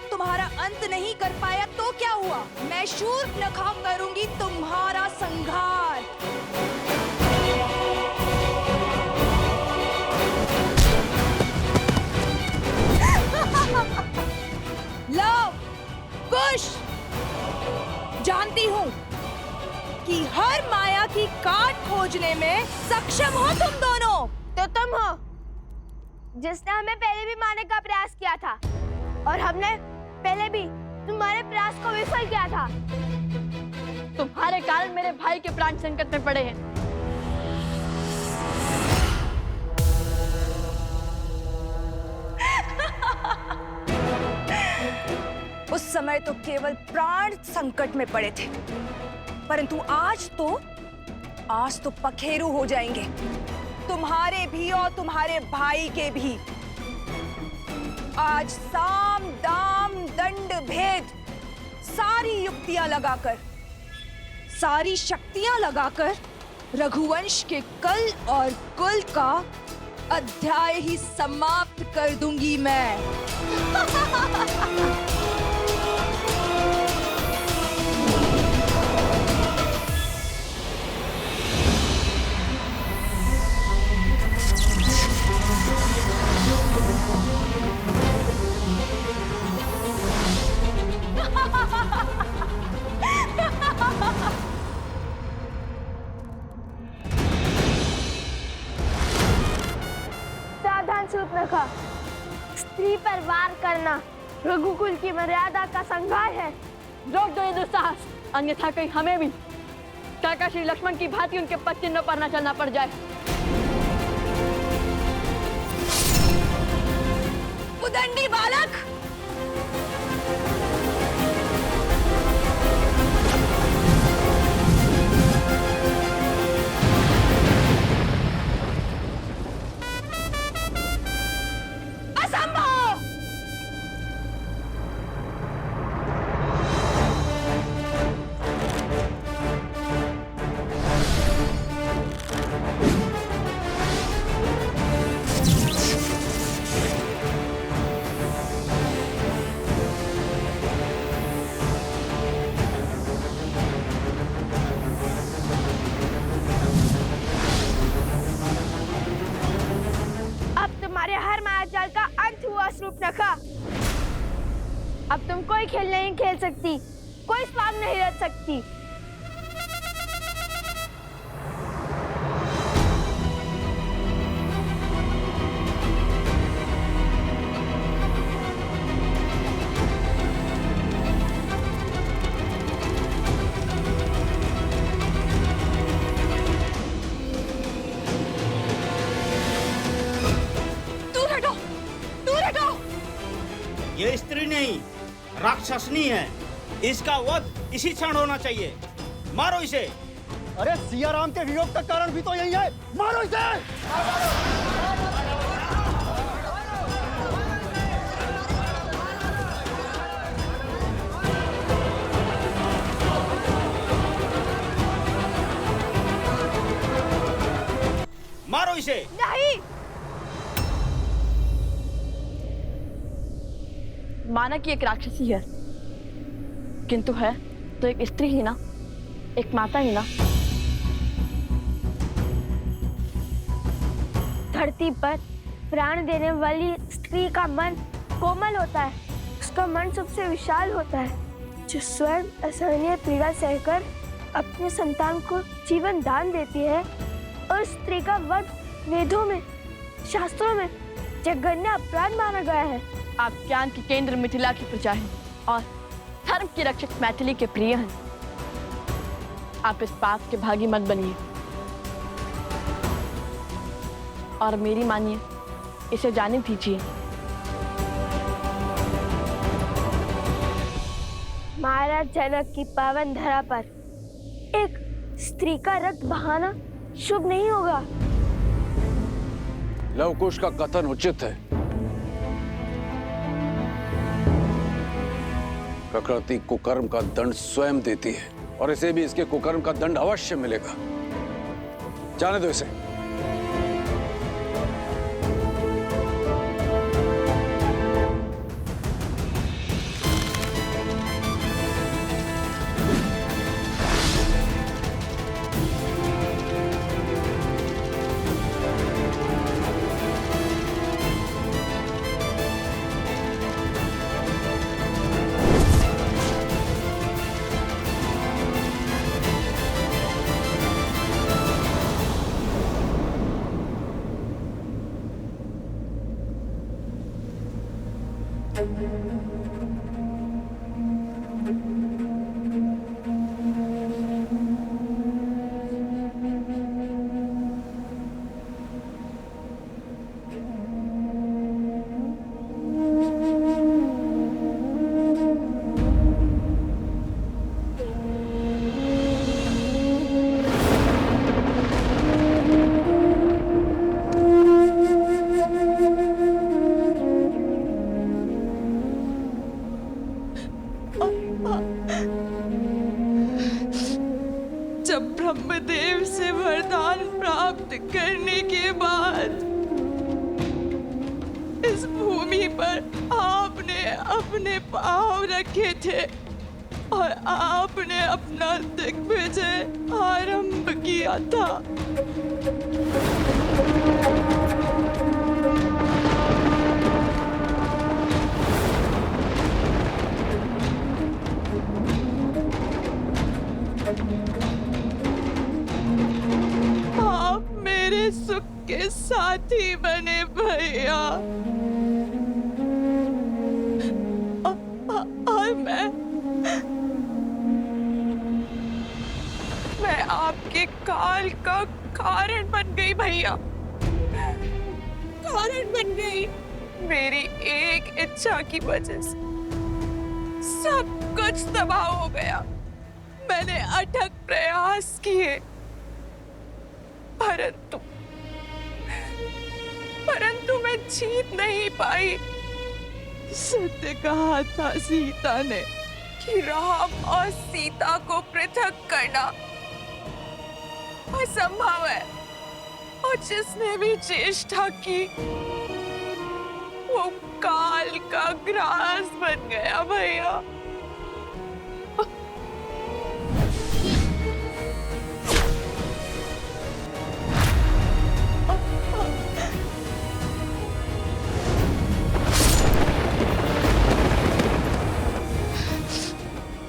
तुम्हारा अंत नहीं कर पाया तो क्या हुआ? मैं शूर्पणखा करूंगी तुम्हारा संहार। लो, कुश, जानती हूँ कि हर माया की काट खोजने में सक्षम हो तुम दोनों। तो तुम हो जिसने हमें पहले भी मारने का प्रयास किया था, और हमने पहले भी तुम्हारे प्रयास को विफल किया था। तुम्हारे कारण मेरे भाई के प्राण संकट में पड़े हैं। उस समय तो केवल प्राण संकट में पड़े थे, परंतु आज तो पखेरु हो जाएंगे, तुम्हारे भी और तुम्हारे भाई के भी। आज साम दाम दंड भेद सारी युक्तियां लगाकर, सारी शक्तियां लगाकर रघुवंश के कल और कुल का अध्याय ही समाप्त कर दूंगी मैं। सावधान शूर्पणखा, स्त्री पर वार करना रघुकुल की मर्यादा का संहार है। रोक दो ये दुस्साहस, अन्यथा कहीं हमें भी काका श्री लक्ष्मण की भांति उनके पद चिन्हों पर न चलना पड़ जाए। उदंडी बालक, असंभव! शूर्पणखा, अब तुम कोई खेल नहीं खेल सकती, कोई स्वांग नहीं रच सकती। ये स्त्री नहीं, राक्षसनी है। इसका वध इसी क्षण होना चाहिए। मारो इसे। अरे सिया राम के वियोग का कारण भी तो यही है, मारो इसे। मारो इसे। नहीं। माना कि एक राक्षसी है, किंतु है तो एक स्त्री ही ना, एक माता ही ना। धरती पर प्राण देने वाली स्त्री का मन कोमल होता है, उसका मन सबसे विशाल होता है, जो स्वयं असहनीय पीड़ा सहकर अपने संतान को जीवन दान देती है। और स्त्री का वध वेदों में, शास्त्रों में जघन्य अपराध माना गया है। आप ज्ञान की केंद्र मिथिला की प्रजा हैं और धर्म की रक्षक मैथिली के प्रिय हैं। आप इस पाप के भागी मत बनिए और मेरी मानिए, इसे जाने दीजिए। महाराज जनक की पावन धरा पर एक स्त्री का रक्त बहाना शुभ नहीं होगा। लवकुश का कथन उचित है। प्रकृति कुकर्म का दंड स्वयं देती है और इसे भी इसके कुकर्म का दंड अवश्य मिलेगा। जाने दो इसे। जब ब्रह्मदेव से वरदान प्राप्त करने के बाद इस भूमि पर आपने अपने पांव रखे थे और आपने अपना दिग्विजय आरंभ किया था। आप मेरे सुख के साथी बने भैया। और मैं आपके काल का कारण बन गई भैया, कारण बन गई। मेरी एक इच्छा की वजह से सब कुछ तबाह हो गया। मैंने अथक प्रयास किए, परंतु मैं जीत नहीं पाई। सत्य कहा था सीता ने कि राम और सीता को पृथक करना असंभव है, और जिसने भी चेष्टा की वो काल का ग्रास बन गया भैया।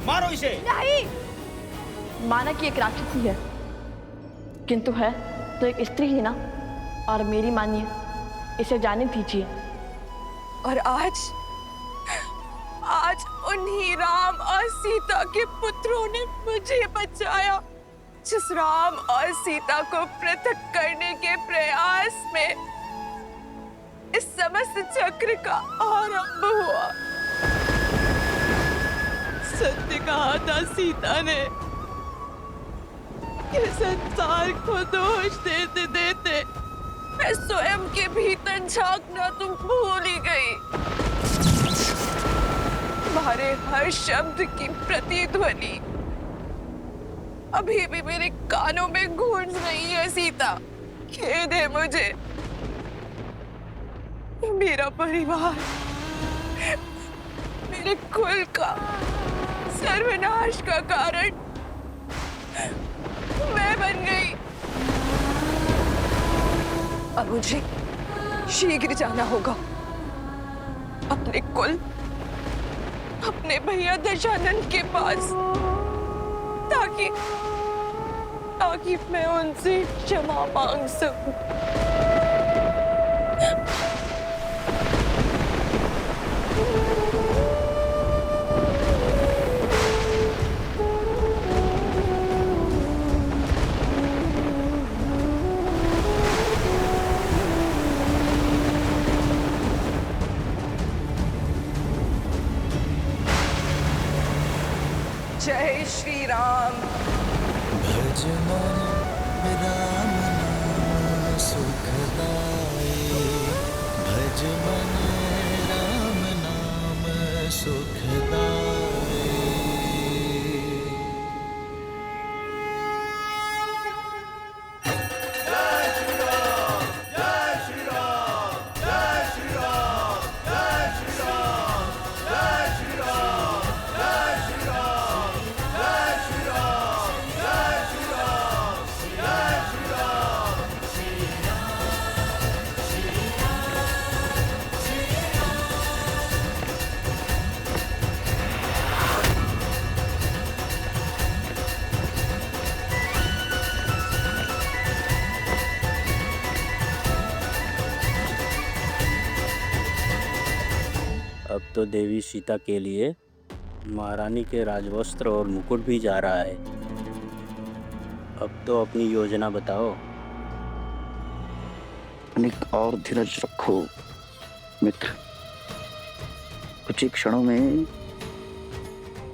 मारो इसे। नहीं, माना कि एक राक्षसी है, किंतु है तो एक स्त्री ही ना। और मेरी मानिए, इसे जाने दीजिए। और आज उन्हीं राम और सीता के पुत्रों ने मुझे बचाया। जिस राम और सीता को पृथक करने के प्रयास में इस समस्त चक्र का आरंभ हुआ। सत्य कहा था सीता ने कि संसार को दोष देते देते मैं स्वयं के भीतर झांकना तुम भूल ही गई। तुम्हारे हर शब्द की प्रतिध्वनि अभी भी मेरे कानों में गूंज रही है सीता। खेद है मुझे। मेरा परिवार, मेरे कुल का सर्वनाश का कारण मैं बन गई। अब मुझे शीघ्र जाना होगा अपने कुल, अपने भैया दशानंद के पास, ताकि मैं उनसे क्षमा मांग सकूं। जय श्री राम। भज मन राम नाम सुखदाई, भज मन राम नाम सुखदाई। तो देवी सीता के लिए महारानी के राजवस्त्र और मुकुट भी जा रहा है। अब तो अपनी योजना बताओ। अनेक और धीरज रखो मित्र, कुछ ही क्षणों में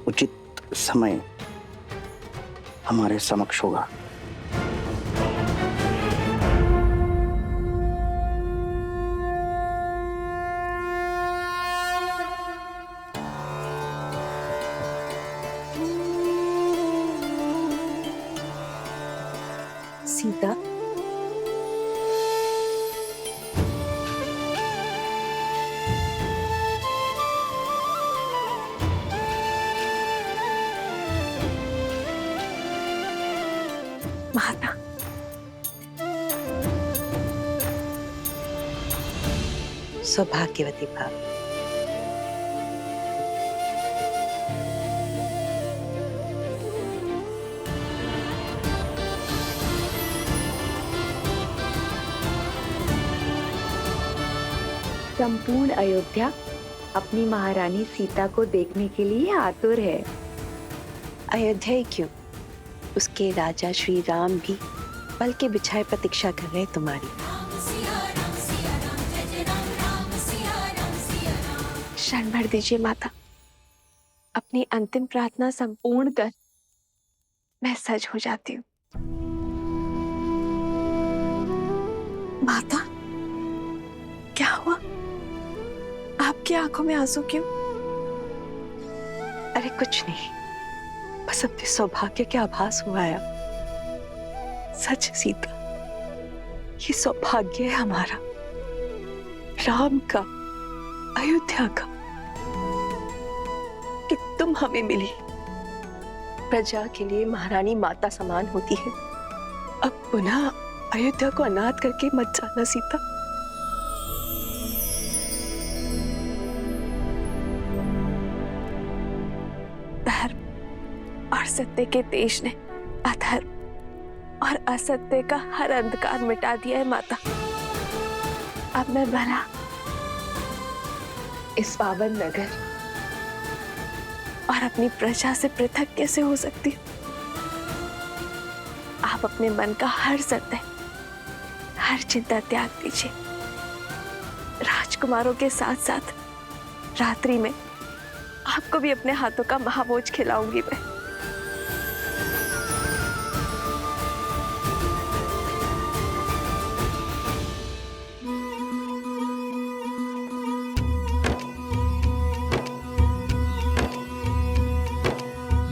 उचित समय हमारे समक्ष होगा। सीता, माता, सौभाग्यवती भाव। संपूर्ण अयोध्या अपनी महारानी सीता को देखने के लिए आतुर है। अयोध्या ही क्यों, उसके राजा श्री राम भी पल के बिछाए प्रतीक्षा कर रहे तुम्हारी। क्षण भर दीजिए माता, अपनी अंतिम प्रार्थना संपूर्ण कर मैं सज हो जाती हूँ। माता, क्या हुआ? आपकी आंखों में आंसू क्यों? अरे कुछ नहीं, बस अपने सौभाग्य के आभास हुआ है। सच सीता, ये सौभाग्य है हमारा, राम का, अयोध्या का, कि तुम हमें मिली। प्रजा के लिए महारानी माता समान होती है। अब पुनः अयोध्या को अनाथ करके मत जाना सीता। धर्म और सत्य के तेज ने अधर्म और असत्य का हर अंधकार मिटा दिया है माता। अब मैं भला इस पावन नगर और अपनी प्रजा से पृथक कैसे हो सकती हूँ? आप अपने मन का हर सत्य, हर चिंता त्याग दीजिए। राजकुमारों के साथ साथ रात्रि में आपको भी अपने हाथों का महाभोज खिलाऊंगी मैं।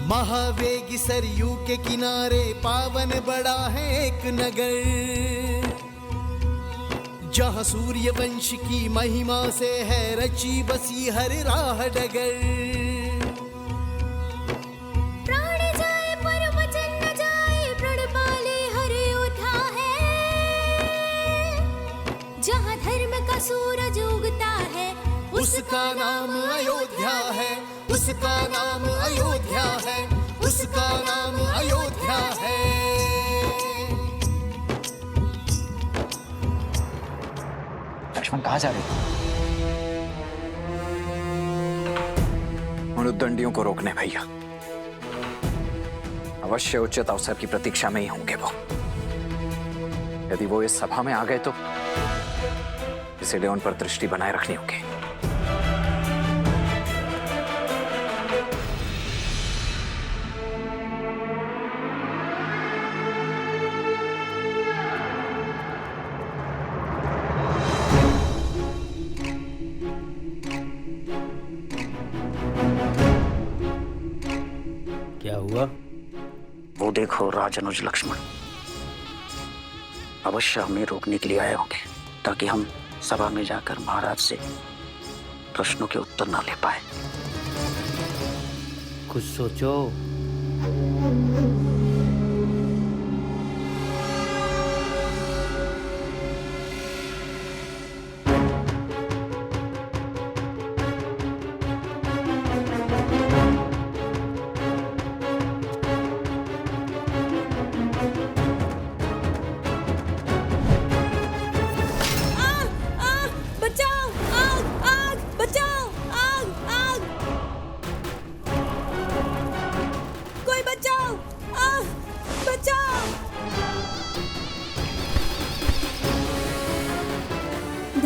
महावेगी सरयू के किनारे पावन बड़ा है एक नगर, जहाँ सूर्य वंश की महिमा से है रची बसी हर राह डगर। प्राण जाए पर वचन न जाए, प्रण पाले हर योद्धा है। जहाँ धर्म का सूरज उगता है, उसका नाम अयोध्या है, उसका नाम अयोध्या है, उसका नाम अयोध्या है। लक्ष्मण कहाँ जा रहे? उन उद्दंडियों को रोकने भैया, अवश्य उचित अवसर की प्रतीक्षा में ही होंगे वो। यदि वो इस सभा में आ गए तो इसीलिए उन पर दृष्टि बनाए रखनी होगी। क्या हुआ? वो देखो राजनुज लक्ष्मण अवश्य हमें रोकने के लिए आए होंगे, ताकि हम सभा में जाकर महाराज से प्रश्नों के उत्तर ना ले पाए। कुछ सोचो।